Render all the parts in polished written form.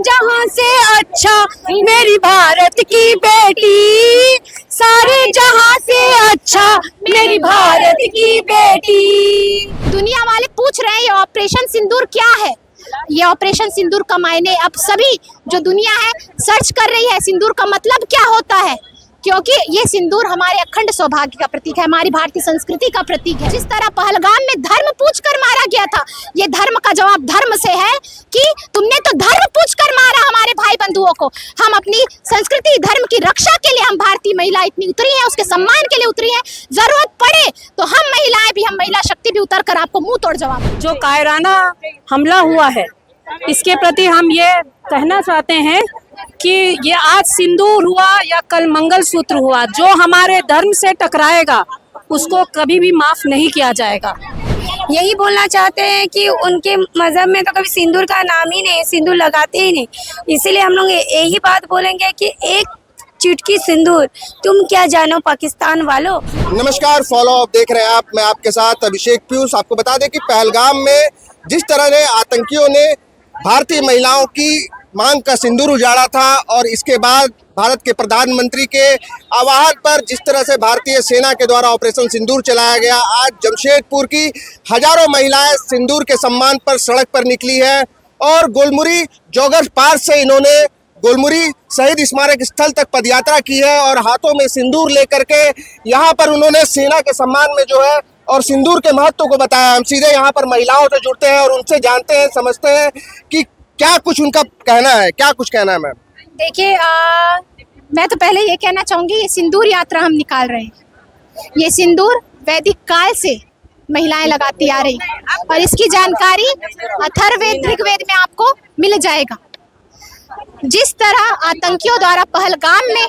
जहां से अच्छा मेरी भारत की बेटी, सारे जहां से अच्छा मेरी भारत की बेटी। दुनिया वाले पूछ रहे हैं ये ऑपरेशन सिंदूर क्या है। ये ऑपरेशन सिंदूर का मायने अब सभी जो दुनिया है सर्च कर रही है, सिंदूर का मतलब क्या होता है, क्योंकि ये सिंदूर हमारे अखंड सौभाग्य का प्रतीक है, हमारी भारतीय संस्कृति का प्रतीक है। जिस तरह पहलगाम में धर्म पूछकर मारा गया था, ये धर्म का जवाब धर्म से है कि तुमने तो धर्म पूछकर मारा हमारे भाई बंधुओं को। हम अपनी संस्कृति धर्म की रक्षा के लिए हम भारतीय महिला इतनी उतरी है, उसके सम्मान के लिए उतरी है। जरूरत पड़े तो हम महिलाएं भी, हम महिला शक्ति भी उतर कर आपको मुंह तोड़ जवाब। जो कायराना हमला हुआ है इसके प्रति हम ये कहना चाहते हैं कि ये आज सिंदूर हुआ या कल मंगलसूत्र हुआ, जो हमारे धर्म से टकराएगा उसको कभी भी माफ नहीं किया जाएगा। यही बोलना चाहते हैं कि उनके मजहब में तो कभी सिंदूर का नाम ही नहीं, सिंदूर लगाते ही नहीं। इसीलिए हम लोग यही बात बोलेंगे कि एक चुटकी सिंदूर तुम क्या जानो पाकिस्तान वालों। नमस्कार, फॉलो अप देख रहे हैं आप, मैं आपके साथ अभिषेक पीयूष। आपको बता दें कि पहलगाम में जिस तरह ने आतंकियों ने भारतीय महिलाओं की मांग का सिंदूर उजाड़ा था और इसके बाद भारत के प्रधानमंत्री के आह्वान पर जिस तरह से भारतीय सेना के द्वारा ऑपरेशन सिंदूर चलाया गया, आज जमशेदपुर की हजारों महिलाएं सिंदूर के सम्मान पर सड़क पर निकली है और गोलमुरी जौगर पार से इन्होंने गोलमुरी शहीद स्मारक स्थल तक पदयात्रा की है और हाथों में सिंदूर लेकर के यहाँ पर उन्होंने सेना के सम्मान में जो है और सिंदूर के महत्व को बताया। हम सीधे यहाँ पर महिलाओं से जुड़ते हैं और उनसे जानते हैं, समझते हैं कि क्या कुछ उनका कहना है, क्या कुछ कहना है मैम। देखिए, मैं तो पहले ये कहना चाहूंगी, ये सिंदूर यात्रा हम निकाल रहे हैं। ये सिंदूर वैदिक काल से महिलाएं लगाती आ रही और इसकी जानकारी अथर्ववेद ऋग्वेद में आपको मिल जाएगा। जिस तरह आतंकियों द्वारा पहलगाम में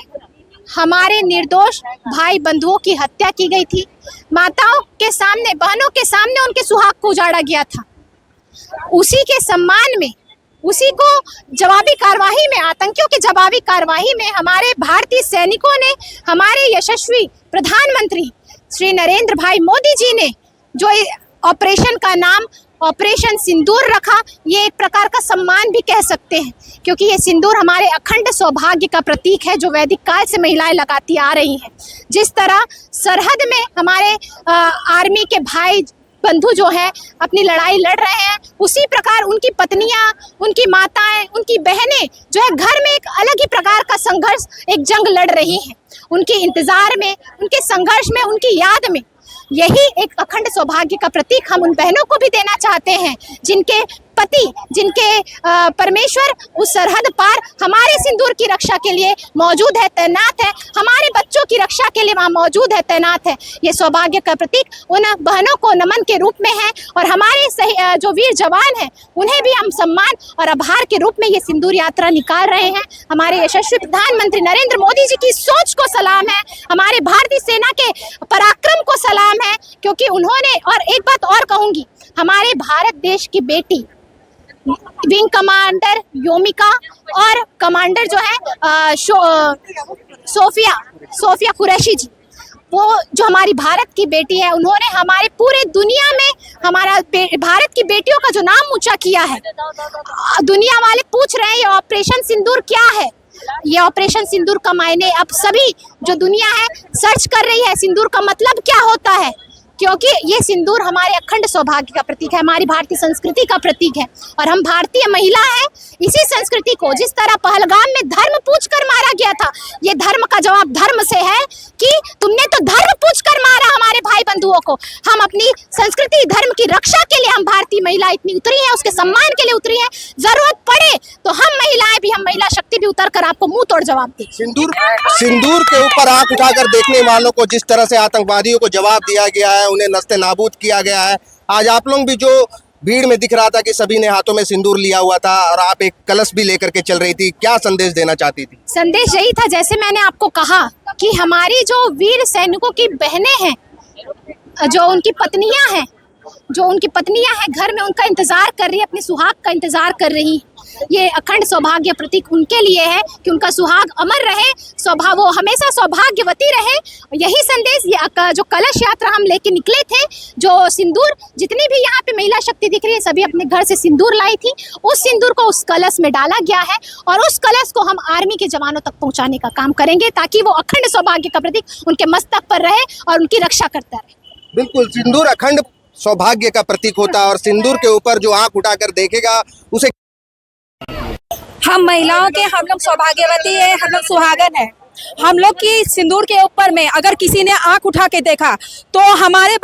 हमारे निर्दोष भाई बंधुओं की हत्या की गई थी, माताओं के सामने, बहनों के सामने उनके सुहाग को उजाड़ा गया था, उसी के सम्मान में, उसी को जवाबी कार्रवाई में, आतंकियों की जवाबी कार्रवाई में हमारे भारतीय सैनिकों ने, हमारे यशस्वी प्रधानमंत्री श्री नरेंद्र भाई मोदी जी ने जो ऑपरेशन का नाम ऑपरेशन सिंदूर रखा, ये एक प्रकार का सम्मान भी कह सकते हैं, क्योंकि ये सिंदूर हमारे अखंड सौभाग्य का प्रतीक है जो वैदिक काल से महिलाएं लगाती आ रही हैं। जिस तरह सरहद में हमारे आर्मी के भाई बंधु जो हैं अपनी लड़ाई लड़ रहे हैं, उसी प्रकार उनकी पत्नियां, उनकी माताएं, उनकी बहनें जो है घर में एक अलग ही प्रकार का संघर्ष, एक जंग लड़ रही हैं। उनके इंतजार में, उनके संघर्ष में, उनकी याद में यही एक अखंड सौभाग्य का प्रतीक हम उन बहनों को भी देना चाहते हैं जिनके पति, जिनके परमेश्वर उस सरहद पार हमारे सिंदूर की रक्षा के लिए मौजूद है, तैनात है, हमारे बच्चों की रक्षा के लिए वहाँ मौजूद है, तैनात है। ये सौभाग्य का प्रतीक उन बहनों को नमन के रूप में है और हमारे जो वीर जवान हैं उन्हें भी हम सम्मान और आभार के रूप में ये सिंदूर यात्रा निकाल रहे हैं। हमारे यशस्वी प्रधानमंत्री नरेंद्र मोदी जी की सोच को सलाम है, हमारे भारतीय सेना के पराक्रम को सलाम है, क्योंकि उन्होंने, और एक बात और कहूँगी, हमारे भारत देश की बेटी विंग कमांडर योमिका और कमांडर जो है सोफिया कुरैशी जी, वो जो हमारी भारत की बेटी है, उन्होंने हमारे पूरे दुनिया में हमारा भारत की बेटियों का जो नाम ऊंचा किया है। दुनिया वाले पूछ रहे हैं ये ऑपरेशन सिंदूर क्या है। ये ऑपरेशन सिंदूर का मायने अब सभी जो दुनिया है सर्च कर रही है, सिंदूर का मतलब क्या होता है, क्योंकि ये सिंदूर हमारे अखंड सौभाग्य का प्रतीक है, हमारी भारतीय संस्कृति का प्रतीक है और हम भारतीय महिला हैं। इसी संस्कृति को, जिस तरह पहलगाम में धर्म पूछकर मारा गया था, ये धर्म का जवाब धर्म से है कि तुमने तो धर्म पूछकर मारा हमारे भाई बंधुओं को। हम अपनी संस्कृति धर्म की रक्षा के लिए, हम भारतीय महिला इतनी उतरी है, उसके सम्मान के लिए उतरी है। जरूरत पड़े तो हम महिलाएं भी, हम महिला शक्ति भी उतर कर आपको मुंह तोड़ जवाब दें। सिंदूर के ऊपर आंख उठाकर देखने वालों को जिस तरह से आतंकवादियों को जवाब दिया गया है, उन्हें नस्ते नाबूद किया गया है। आज आप लोग भी, जो भीड़ में दिख रहा था कि सभी ने हाथों में सिंदूर लिया हुआ था और आप एक कलश भी लेकर के चल रही थी, क्या संदेश देना चाहती थी? संदेश यही था, जैसे मैंने आपको कहा कि हमारी जो वीर सैनिकों की बहनें हैं, जो उनकी पत्नियां हैं, घर में उनका इंतजार कर रही है, अपने सुहाग का इंतजार कर रही, ये अखंड सौभाग्य प्रतीक उनके लिए है कि उनका सुहाग अमर रहे, वो हमेशा सौभाग्यवती रहे। यही संदेश ये जो कलश यात्रा हम लेके निकले थे, जो सिंदूर जितनी भी यहाँ पे महिला शक्ति दिख रही है सभी अपने घर से सिंदूर लाई थी, उस सिंदूर को उस कलश में डाला गया है और उस कलश को हम आर्मी के जवानों तक पहुँचाने का काम करेंगे ताकि वो अखंड सौभाग्य का प्रतीक उनके मस्तक पर रहे और उनकी रक्षा करता रहे। बिल्कुल, सिंदूर अखंड सौभाग्य का प्रतीक होता है और सिंदूर के ऊपर जो आंख उठाकर देखेगा उसे हम महिलाओं के हम लोग सौभाग्यवती है, हम लोग सुहागन है। हम लोग की सिंदूर के ऊपर में अगर किसी ने आंख उठा के देखा तो हमारे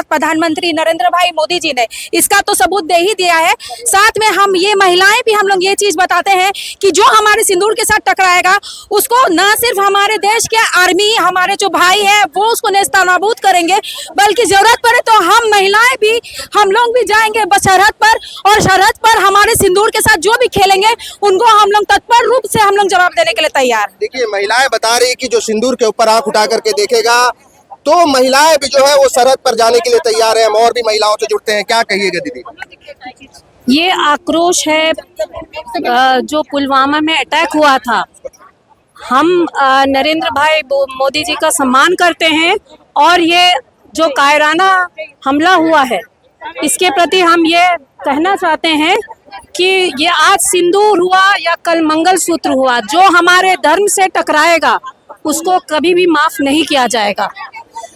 प्रधानमंत्री नरेंद्र भाई मोदी जी ने इसका तो सबूत दे ही दिया है। साथ में हम ये महिलाएं भी हम लोग ये चीज बताते हैं कि जो हमारे सिंदूर के साथ टकराएगा उसको न सिर्फ हमारे देश के आर्मी, हमारे जो भाई है वो उसको नेस्तनाबूद करेंगे, बल्कि जरूरत पड़े तो हम महिलाएं भी हम लोग भी जाएंगे सरहद पर और सरहद पर हमारे सिंदूर के साथ जो भी खेलेंगे उनको हम लोग तत्पर रूप से हम लोग जवाब देने के लिए तैयार। देखिए, महिलाएं बता रही कि जो सिंदूर के ऊपर आंख उठा करके देखेगा तो महिलाएं भी जो है वो सरहद पर जाने के लिए तैयार है। हम और भी महिलाओं से जुड़ते हैं, क्या कहिएगा दीदी? ये आक्रोश है जो पुलवामा में अटैक हुआ था। हम नरेंद्र भाई मोदी जी का सम्मान करते हैं और ये जो कायराना हमला हुआ है इसके प्रति हम ये कहना चाहते हैं कि ये आज सिंदूर हुआ या कल मंगलसूत्र हुआ, जो हमारे धर्म से टकराएगा उसको कभी भी माफ नहीं किया जाएगा।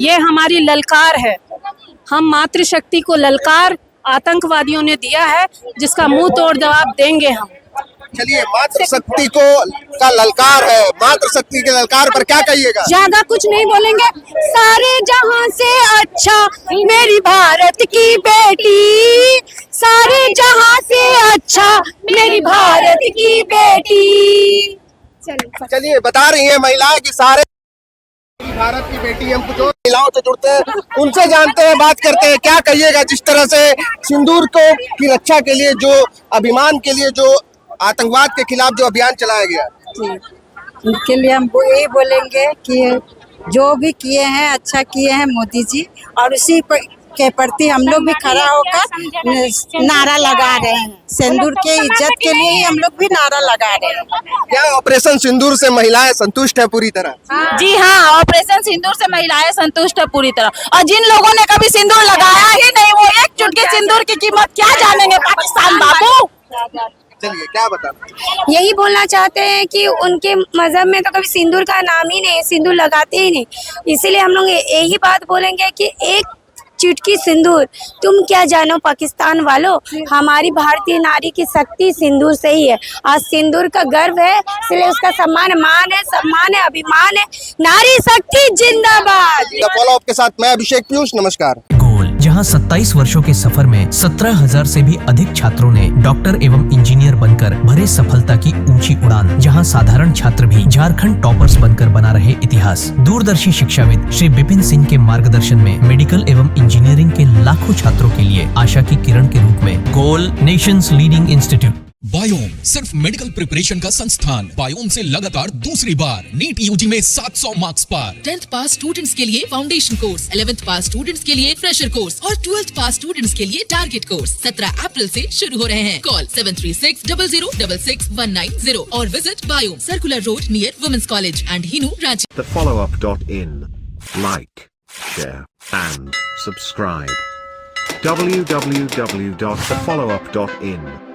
ये हमारी ललकार है। हम मातृशक्ति को ललकार आतंकवादियों ने दिया है जिसका मुंह तोड़ जवाब देंगे हम। चलिए, मातृशक्ति का ललकार है, मातृशक्ति के ललकार पर क्या कहिएगा? ज्यादा कुछ नहीं बोलेंगे। सारे जहां से अच्छा मेरी भारत की बेटी, सारे जहां से अच्छा मेरी भारत की बेटी। चलिए, बता रही है महिलाएं कि सारे भारत की बेटी। हम कुछ और महिलाओं से जुड़ते हैं, उनसे जानते हैं, बात करते हैं, क्या कहिएगा जिस तरह से सिंदूर की रक्षा के लिए, जो अभिमान के लिए, जो आतंकवाद के खिलाफ जो अभियान चलाया गया, उनके लिए हम यही बोलेंगे कि जो भी किए हैं अच्छा किए हैं मोदी जी, और उसी के प्रति हम लोग भी खड़ा होकर नारा लगा रहे हैं। सिंदूर के इज्जत के लिए ही हम लोग भी नारा लगा रहे हैं। क्या ऑपरेशन सिंदूर से महिलाएं संतुष्ट है पूरी तरह? जी हाँ, ऑपरेशन सिंदूर से महिलाएं संतुष्ट है पूरी तरह, और जिन लोगों ने कभी सिंदूर लगाया ही नहीं वो एक चुटकी सिंदूर की कीमत क्या जानेंगे पाकिस्तान बाबू। चलिए, क्या बताना? यही बोलना चाहते हैं कि उनके मजहब में तो कभी सिंदूर का नाम ही नहीं, सिंदूर लगाते ही नहीं। इसीलिए हम लोग यही बात बोलेंगे कि एक चुटकी सिंदूर, तुम क्या जानो पाकिस्तान वालों, हमारी भारतीय नारी की शक्ति सिंदूर से ही है। आज सिंदूर का गर्व है, इसलिए उसका सम्मान है, अभिमान है। नारी शक्ति जिंदाबाद। फॉलो अप के साथ मैं अभिषेक पीयूष, नमस्कार। जहां 27 वर्षों के सफर में 17,000 से भी अधिक छात्रों ने डॉक्टर एवं इंजीनियर बनकर भरे सफलता की ऊंची उड़ान, जहां साधारण छात्र भी झारखंड टॉपर्स बनकर बना रहे इतिहास। दूरदर्शी शिक्षाविद श्री विपिन सिंह के मार्गदर्शन में मेडिकल एवं इंजीनियरिंग के लाखों छात्रों के लिए आशा की किरण के रूप में गोल, नेशंस लीडिंग इंस्टीट्यूट। बायोम सिर्फ मेडिकल प्रिपरेशन का संस्थान। बायोम से लगातार दूसरी बार नीट यूजी में 700 मार्क्स पार। 10th पास स्टूडेंट्स के लिए फाउंडेशन कोर्स, 11th पास स्टूडेंट्स के लिए फ्रेशर कोर्स और 12th पास स्टूडेंट्स के लिए टारगेट कोर्स 17 अप्रैल से शुरू हो रहे हैं। कॉल 7360066190 और visit Biome, circular road near women's college and Hinoo, Ranchi. thefollowup.in. Like, share and subscribe. www.thefollowup.in